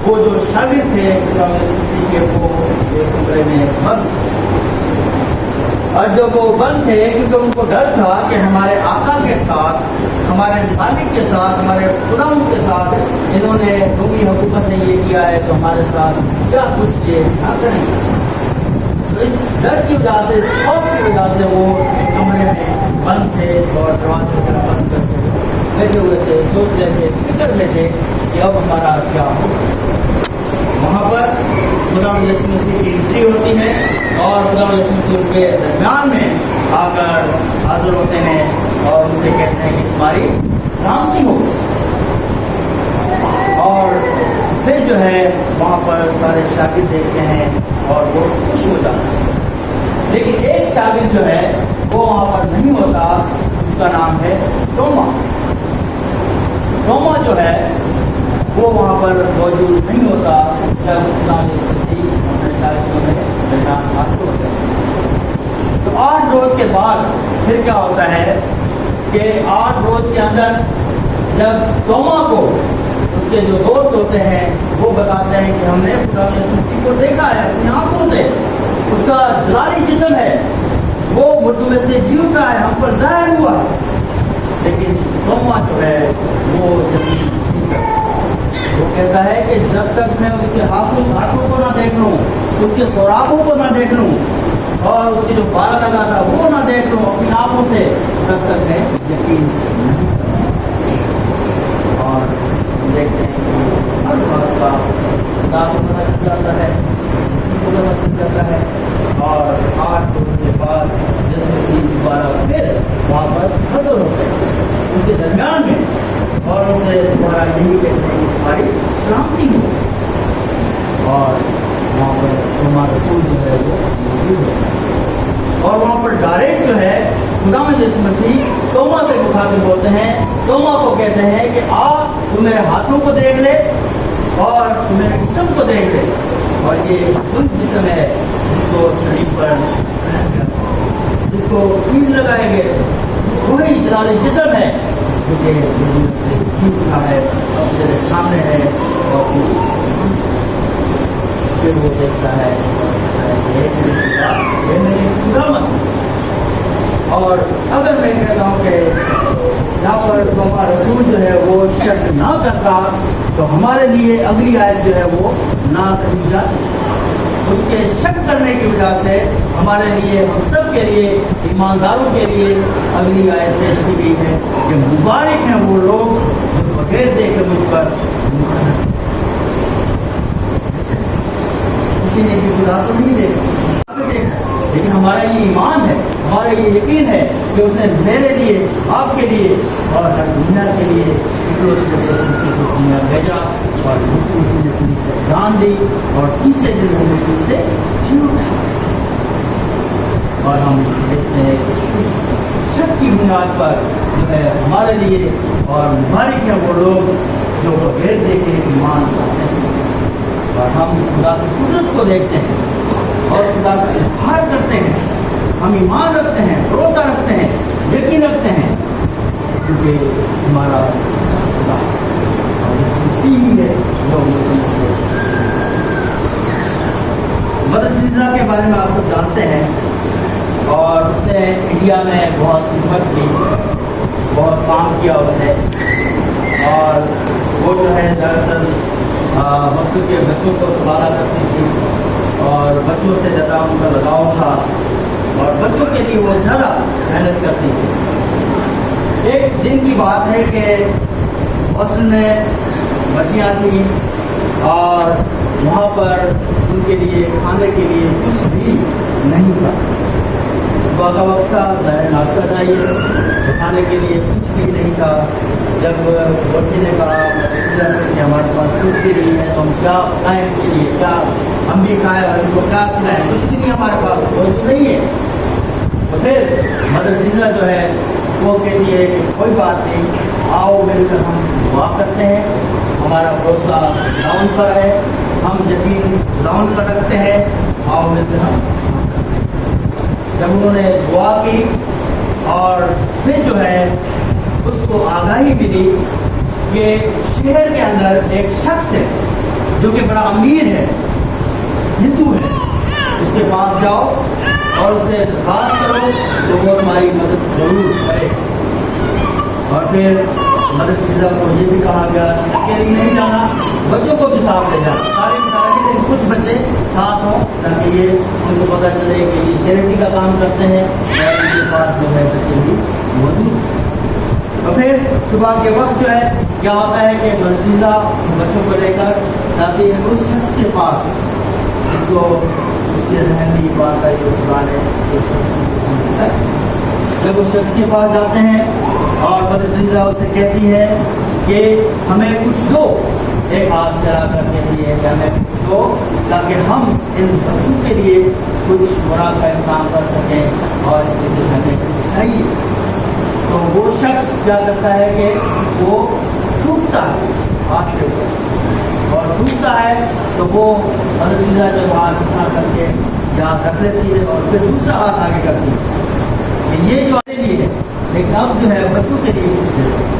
وہ جو شاگرد تھے مسیح کے وہ ایک کمرے میں بند، اور جب وہ بند تھے کیونکہ ان کو ڈر تھا کہ ہمارے آقا کے ساتھ، ہمارے مالک کے ساتھ، ہمارے خداوند کے ساتھ انہوں نے رومی حکومت نے یہ کیا ہے تو ہمارے ساتھ کیا کچھ یہ نہ کریں گے۔ تو اس ڈر کی وجہ سے، اس خوف کی وجہ سے وہ ایک کمرے میں بند تھے اور دروازے وغیرہ بند کر کے بیٹھے ہوئے تھے، سوچ رہے تھے، فکر میں تھے کہ اب ہمارا کیا ہوگا۔ وہاں پر خداوند یسوع مسیح کی انٹری ہوتی ہے اور خداوند یسوع مسیح ان کے درمیان میں آ کر حاضر ہوتے ہیں اور ان سے کہتے ہیں کہ تمہاری سلامتی ہو، اور پھر جو ہے وہاں پر سارے شاگرد دیکھتے ہیں اور وہ خوش ہو جاتے ہیں۔ لیکن ایک شاگرد جو ہے وہ وہاں پر نہیں ہوتا، اس کا نام ہے توما۔ توما جو ہے وہ وہاں پر موجود نہیں ہوتا جب خداوند یسوع مسیح اپنے شاگردوں میں درمیان حاضر ہوتے ہیں۔ تو 8 روز کے بعد پھر کیا ہوتا ہے کہ 8 روز کے اندر جب توما کو اس کے جو دوست ہوتے ہیں وہ بتاتے ہیں کہ ہم نے خداوند یسوع مسیح کو دیکھا ہے اپنی آنکھوں سے، اس کا جلالی جسم ہے، وہ مردوں میں سے جی اٹھا ہے، ہم پر ظاہر ہوا ہے۔ لیکن توما جو ہے وہ یقین نہیں کرتا، وہ کہتا ہے کہ جب تک میں اس کے ہاتھوں کو نہ دیکھ لوں، اس کے سوراخوں کو نہ دیکھ لوں اور اس کی جو پارا لگا تھا وہ نہ دیکھ لوں اپنی آنکھوں سے، تب تک میں یقین نہیں کرتا۔ اور دیکھتے ہیں کہ ہر بات کا خدا کو پتہ چل جاتا ہے، کسی کو پتہ چل جاتا ہے، اور 8 روز کے بعد یسوع مسیح دوبارہ پھر وہاں پر حاضر ہوتے ہیں ان کے درمیان میں، اور ان سے دوبارہ یہی کہتے ہیں کہ تمہاری سلامتی ہو، اور وہاں پر ہمارا رسول جو ہے وہ موجود ہوتا ہے، اور وہاں پر ڈائریکٹ جو ہے خداوند یسوع مسیح توما سے مخاطب ہوتے ہیں، توما کو کہتے ہیں کہ تو میرے ہاتھوں کو دیکھ لے اور تو میرے جسم کو دیکھ لے، اور یہ ان جسم ہے جس کو صلیب پر جس کو تیر لگائے گئے، وہی جلالی جسم ہے جو کہ سے جی اٹھا ہے اور میرے سامنے ہے، اور پھر وہ دیکھتا ہے یہ میری خداوند۔ اور اگر میں کہتا ہوں کہ یہاں پر توما رسول جو ہے وہ شک نہ کرتا تو ہمارے لیے اگلی آیت جو ہے وہ نہ کہی جاتی۔ اس کے شک کرنے کی وجہ سے ہمارے لیے، ہم سب کے لیے، ایمانداروں کے لیے اگلی آیت پیش کی گئی ہے کہ مبارک ہیں وہ لوگ جو بغیر دیکھے مجھ پر ایمان رکھتے ہیں۔ کسی نے بھی خدا کو نہیں دیکھا لیکن ہمارا یہ ایمان ہے، ہمارا یہ یقین ہے کہ اس نے میرے لیے، آپ کے لیے اور ہر دنیا کے لیے بھیجا، اور مسیح نے جان دی اور تیسرے دن میں سے جی اٹھا۔ اور ہم دیکھتے ہیں کہ اس شک کی بنیاد پر جو ہے ہمارے لیے اور مبارک ہیں وہ لوگ جو بغیر دیکھے ایمان لاتے ہیں، اور ہم خدا کی قدرت کو دیکھتے ہیں اور خدا کا اظہار کرتے ہیں، ہم ایمان رکھتے ہیں، بھروسہ رکھتے ہیں، یقین رکھتے ہیں، کیونکہ ہمارا خدا اور مسیح ہی ہے جو مدر ٹریسا کے بارے میں آپ سب جانتے ہیں، اور اس نے انڈیا میں بہت خدمت کی، بہت کام کیا اس نے، اور وہ جو ہے زیادہ تر مسلم کے بچوں کو سنبھالا کرتی تھی اور بچوں سے زیادہ ان کا لگاؤ تھا اور بچوں کے لیے وہ زیادہ محنت کرتی تھی۔ ایک دن کی بات ہے کہ ہاسٹل میں بچیاں تھیں اور وہاں پر ان کے لیے کھانے کے لیے کچھ بھی نہیں تھا۔ صبح کا وقت تھا، ظاہر ناشتہ چاہیے، کھانے کے لیے کچھ بھی نہیں تھا۔ جب بچی نے کہا کہ ہمارے پاس کچھ بھی نہیں ہے تو ہم کیا کھائیں، ان کے لیے کیا ہم بھی کھائیں اور ان کو کیا کھلائیں، کچھ بھی نہیں ہمارے پاس، کوئی نہیں ہے۔ تو پھر مدر ٹریسا جو ہے وہ کہتی ہے کہ کوئی بات نہیں، آؤ مل کر ہم دعا کرتے ہیں، ہمارا بھروسہ خداوند پر ہے، ہم یقین خداوند پر رکھتے ہیں، آؤ مل کر ہم۔ جب انہوں نے دعا کی اور پھر جو ہے اس کو آگاہی ملی کہ شہر کے اندر ایک شخص ہے جو کہ بڑا امیر ہے، ہندو ہے، اس کے پاس جاؤ اور اس سے درخواست کرو تو وہ تمہاری مدد ضرور کرے۔ اور پھر مدد فیضا کو یہ بھی کہا گیا کہ اکیلے نہیں جانا، بچوں کو بھی ساتھ لے جانا، سارے کے سارے لیکن کچھ بچے ساتھ ہوں تاکہ یہ ان کو پتہ چلے کہ یہ چیریٹی کا کام کرتے ہیں اور ان کے پاس جو ہے بچے بھی موجود۔ تو پھر صبح کے وقت جو ہے کیا ہوتا ہے کہ مدد فیضا بچوں کو لے کر جاتی ہے اس شخص کے پاس جس کو اس کے ذہن میں یہ بات ہے جو خدا نے اس شخص کو دیا ہے۔ جب اس شخص کے پاس جاتے ہیں اور مدد فیضا اسے کہتی ہے کہ ہمیں کچھ دو، ایک ہاتھ چلا کر کہتی ہے کہ ہمیں کچھ دو تاکہ ہم ان بچوں کے لیے کچھ برا کا انتظام کر سکیں اور اس کے لیے ہمیں کچھ چاہیے۔ تو وہ شخص کیا کرتا ہے کہ وہ تھوکتا ہے ہاتھ کے اوپر، اور تھوکتا ہے تو وہ مدد فیضا جو ہاتھ اس طرح کر کے یاد رکھ لیتی ہے اور پھر دوسرا ہاتھ آگے کرتی ہے کہ یہ جو آنے لیے ہے لیکن اب جو ہے بچوں کے لیے کچھ دے۔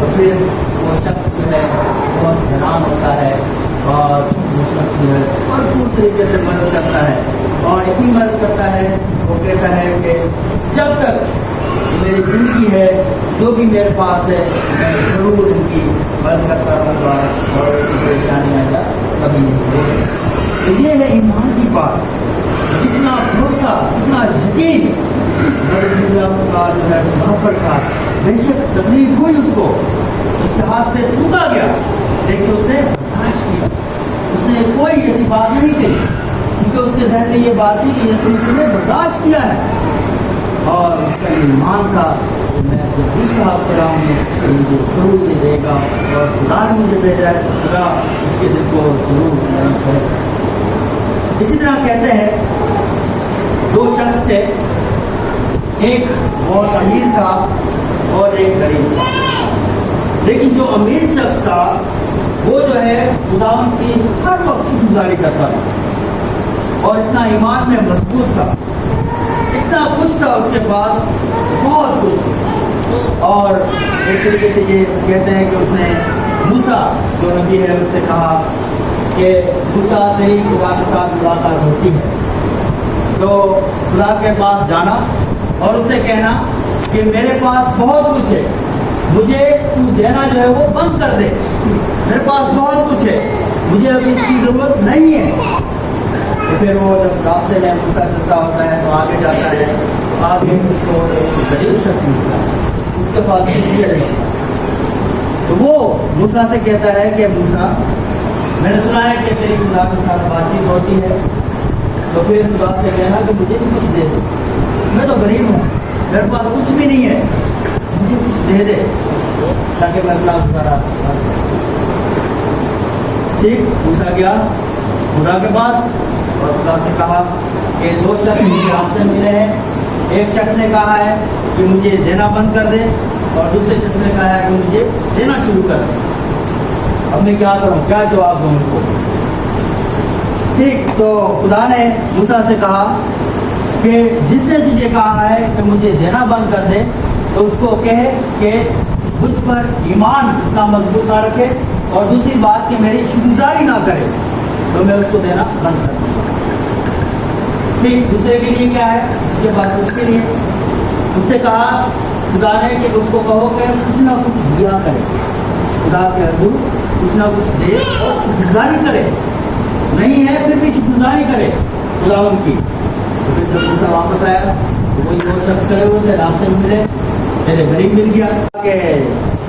تو پھر وہ شخص جو ہے بہت حیران ہوتا ہے اور وہ شخص جو ہے بھرپور طریقے سے مدد کرتا ہے اور اتنی مدد کرتا ہے وہ کہتا ہے کہ جب تک میری زندگی ہے جو بھی میرے پاس ہے میں ضرور ان کی مدد کرتا رہوں گا اور اس کی پریشانی آیا کبھی نہیں ہوگی۔ تو یہ ہے ایمان کی بات، کتنا بھروسہ، کتنا یقین مدد فیضا کا جو ہے وہاں پر تھا۔ بے شک تکلیف ہوئی اس کو، اس کے ہاتھ پہ تھوکا گیا لیکن اس نے برداشت کیا، اس نے کوئی ایسی بات نہیں کہی کیونکہ اس کے ذہن میں یہ بات تھی کہ یسوع مسیح نے برداشت کیا ہے اور اس کا ایمان تھا کہ میں جو دوسرا ہاتھ پہ آؤں گا مجھے ضرور یہ دے گا اور خدا نے مجھے بھیجا ہے تو خدا اس کے دل کو ضرور نرم کرے گا۔ اسی طرح کہتے ہیں دو شخص تھے، ایک بہت امیر تھا اور ایک غریب تھا، لیکن جو امیر شخص تھا وہ جو ہے خداوند کی ہر وقت شکر گزاری کرتا تھا اور اتنا ایمان میں مضبوط تھا، اتنا کچھ تھا اس کے پاس، بہت کچھ۔ اور ایک طریقے سے یہ کہتے ہیں کہ اس نے موسیٰ جو نبی ہے اس سے کہا کہ موسیٰ تیری خدا کے ساتھ ملاقات ہوتی ہے تو خدا کے پاس جانا اور اس سے کہنا کہ میرے پاس بہت کچھ ہے، مجھے تو دینا جو ہے وہ بند کر دے، میرے پاس بہت کچھ ہے، مجھے ابھی اس کی ضرورت نہیں ہے۔ تو پھر وہ جب راستے میں موسیٰ چلتا ہوتا ہے تو آگے جاتا ہے تو آگے اس کو ایک غریب شخص ملتا ہے، اس کے پاس کچھ نہیں، تو وہ موسیٰ سے کہتا ہے کہ موسیٰ میں نے سنا ہے کہ تیری خدا کے ساتھ بات چیت ہوتی ہے، تو پھر خدا سے کہنا کہ مجھے بھی کچھ دے دے، میں تو غریب ہوں، میرے پاس کچھ بھی نہیں ہے، مجھے کچھ دے دے تاکہ میں اپنا گزارا کر سکوں۔ ٹھیک، موسیٰ گیا خدا کے پاس اور خدا سے کہا کہ دو شخص مجھے راستے ملے ہیں، ایک شخص نے کہا ہے کہ مجھے دینا بند کر دے اور دوسرے شخص نے کہا ہے کہ مجھے دینا شروع کر دے، اب میں کیا کروں، کیا جواب دوں ان کو؟ ٹھیک، تو خدا نے موسیٰ سے کہا کہ جس نے تجھے کہا ہے کہ مجھے دینا بند کر دے تو اس کو کہے کہ مجھ پر ایمان اتنا مضبوط نہ رکھے اور دوسری بات کہ میری شکرگزاری نہ کرے تو میں اس کو دینا بند کر دوں۔ ٹھیک، دوسرے کے لیے کیا ہے، اس کے پاس اس کے لیے اس سے کہا خدا نے کہ اس کو کہو کہ کچھ نہ کچھ دیا کرے، خدا کے حضور کچھ نہ کچھ دے اور شکرگزاری کرے، نہیں ہے پھر بھی شکرگزاری کرے خداوند کی۔ تو پھر جب موسیٰ واپس آیا تو وہی دو شخص کھڑے ہوئے تھے، راستے میں ملے، میرے غریب مل گیا کہ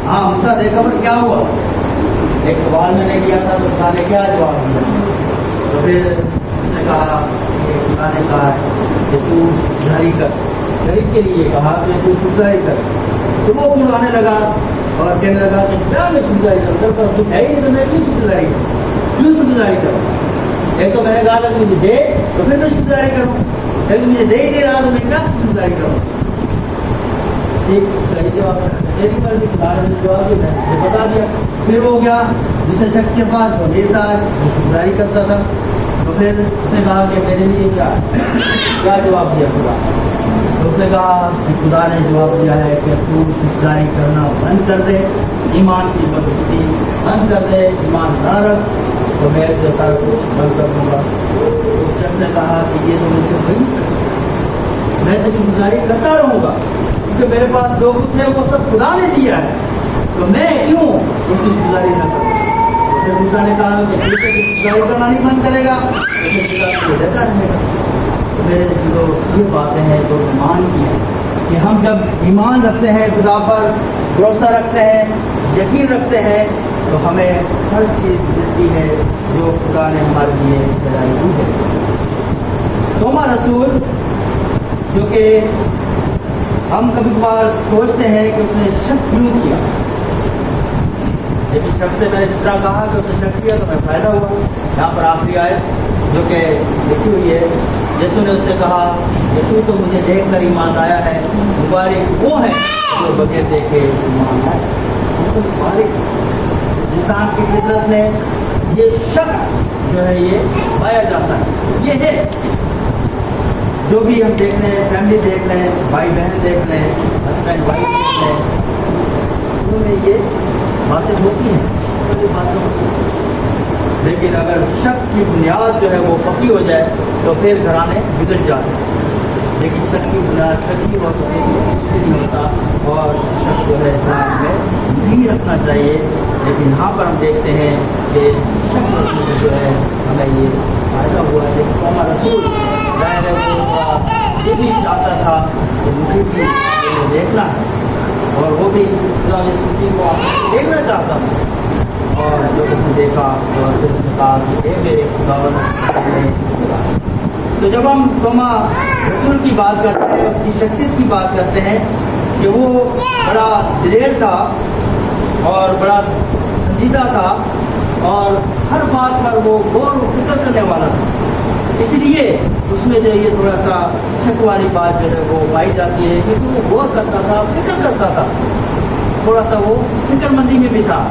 ہاں موسیٰ دیکھا پر کیا ہوا، ایک سوال میں نے کیا تھا تو خدا نے کیا جواب دیا؟ تو پھر اس نے کہا کہ خدا نے کہا کہ تو شکرگزاری کر، غریب کے لیے کہا کہ تو شکرگزاری کر۔ تو وہ پڑھانے لگا اور کہنے لگا کہ کیا میں شکرگزاری کروں، میرے پاس کچھ ہے ہی نہیں تو میں کیوں شکرگزاری کروں، کیوں شکرگزاری کروں؟ ایک تو میں نے کہا تھا کہ مجھے دے تو پھر میں شکرگزاری کروں، ایک تو مجھے دے ہی نہیں رہا تو میں کیا شکرگزاری کروں؟ ٹھیک، اس کا یہ جواب ہے، میری مرضی، خدا نے جواب دیا، میں نے بتا دیا۔ پھر وہ گیا دوسرے شخص کے پاس، وہ امیر تھا، وہ شکرگزاری کرتا تھا، تو پھر اس نے کہا کہ میرے لیے کیا جواب دیا خدا؟ تو اس نے کہا کہ خدا نے جواب دیا ہے کہ تو شکرگزاری کرنا بند کر دے، ایمان کی مضبوطی بند کر دے، ایمان نہ رکھ، تو میں جو سارا کچھ بند کر دوں گا. اس شخص نے کہا کہ یہ تو مجھ سے ہو ہی نہیں سکتا, میں تو شکر گزاری کرتا رہوں گا کیونکہ میرے پاس جو کچھ ہے وہ سب خدا نے دیا ہے, تو میں کیوں اس کی شکر گزاری نہ کروں. پھر موسیٰ نے کہا کہ شکر گزاری کرنا نہیں بند کرے گا تو دیتا رہے گا. تو میرے جو یہ باتیں ہیں جو ایمان کی ہیں کہ ہم جب ایمان رکھتے ہیں خدا پر, بھروسہ رکھتے ہیں, یقین رکھتے ہیں, تو ہمیں ہر چیز ملتی ہے جو خدا نے ہمارے لیے بنائی ہوئی ہے. توما رسول جو کہ ہم کبھی کبھار سوچتے ہیں کہ اس نے شک کیوں کیا, لیکن شک سے میں نے جس طرح کہا کہ اس نے شک کیا تو ہمیں فائدہ ہوا. یہاں پر آخری آیت جو کہ لکھی ہوئی ہے, یسوع نے اس سے کہا کہ تو مجھے دیکھ کر ایمان لایا ہے, مبارک وہ ہیں جو بغیر دیکھے ایمان لائے. مبارک انسان کی فطرت میں یہ شک جو ہے یہ پایا جاتا ہے. یہ ہے جو بھی ہم دیکھ لیں, فیملی دیکھ لیں, بھائی بہن دیکھ لیں, ہسبینڈ وائف دیکھ لیں, ان میں یہ باتیں ہوتی ہیں, یہ باتیں ہوتی ہیں. لیکن اگر شک کی بنیاد جو ہے وہ پکی ہو جائے تو پھر گھرانے بگڑ جاتے ہیں. لیکن شک کی بنیاد کچی ہو تو کچھ نہیں ہوتا, اور شک جو ہے اسلام میں نہیں رکھنا چاہیے. لیکن یہاں پر ہم دیکھتے ہیں کہ شک رکھنے سے جو ہے ہمیں یہ فائدہ ہوا ہے. توما رسول ظاہر ہے وہ یہ بھی چاہتا تھا کہ مجھے بھی یہ دیکھنا ہے, اور وہ بھی خدا یسوع مسیح کو دیکھنا چاہتا تھا. اور جو اس نے دیکھا اور پھر اس نے کہا کہ میرے خداوند. تو جب ہم توما رسول کی بات کرتے ہیں, اس کی شخصیت کی بات کرتے ہیں کہ وہ بڑا دلیر تھا اور بڑا سنجیدہ تھا, اور ہر بات پر وہ غور و فکر کرنے والا تھا. اس لیے اس میں جو یہ تھوڑا سا شک والی بات جو ہے وہ پائی جاتی ہے, کیونکہ وہ غور کرتا تھا, فکر کرتا تھا, تھوڑا سا وہ فکر مندی میں بھی تھا.